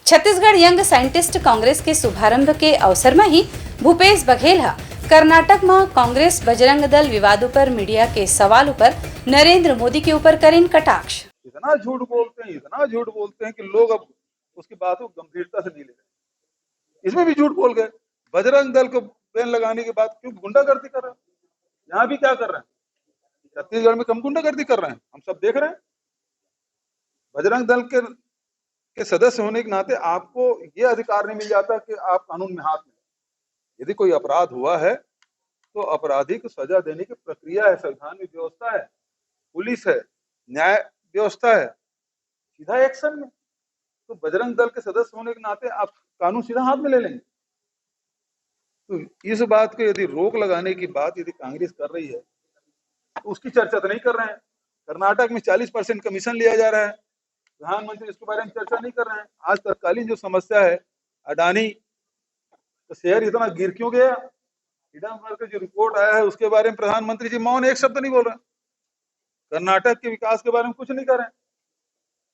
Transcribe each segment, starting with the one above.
Chhattisgarh young scientist Congress के शुभारंभ के अवसर में ही भूपेश बघेल कर्नाटक में कांग्रेस बजरंग दल विवादों पर मीडिया के सवालों पर नरेंद्र मोदी के ऊपर करें कटाक्ष। इतना झूठ बोलते हैं कि लोग अब उसकी बात को गंभीरता से नहीं ले रहे। इसमें भी झूठ बोल गए। बजरंग दल को बैन लगाने के बाद क्यों गुंडागर्दी कर रहे हैं? यहाँ भी क्या कर रहे हैं? छत्तीसगढ़ में कम गुंडागर्दी कर रहे हैं, हम सब देख रहे हैं। बजरंग दल के सदस्य होने के नाते आपको ये अधिकार नहीं मिल जाता कि आप कानून में हाथ में। यदि कोई अपराध हुआ है तो अपराधी को सजा देने की प्रक्रिया है, संवैधानिक व्यवस्था है, पुलिस है, न्याय व्यवस्था है, सीधा एक्शन में। तो बजरंग दल के सदस्य होने के नाते आप कानून सीधा हाथ में ले लेंगे। तो इस बात को यदि रोक लगाने की बात यदि कांग्रेस कर रही है तो उसकी चर्चा तो नहीं कर रहे हैं। कर्नाटक में 40% कमीशन लिया जा रहा है, प्रधानमंत्री इसके बारे में चर्चा नहीं कर रहे हैं। आज तत्कालीन जो समस्या है अडानी तो शेयर इतना गिर क्यों गया, का जो रिपोर्ट आया है उसके बारे में प्रधानमंत्री जी मौन, एक शब्द नहीं बोल रहे। कर्नाटक के विकास के बारे में कुछ नहीं कर रहे हैं।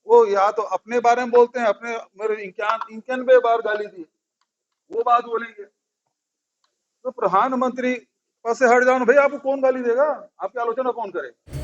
वो या तो अपने बारे में बोलते हैं, अपने मेरे 91 बार गाली दी, वो बात बोलेंगे। तो प्रधानमंत्री पद से हट जाओ भाई, आपको कौन गाली देगा? आपकी आलोचना कौन करे?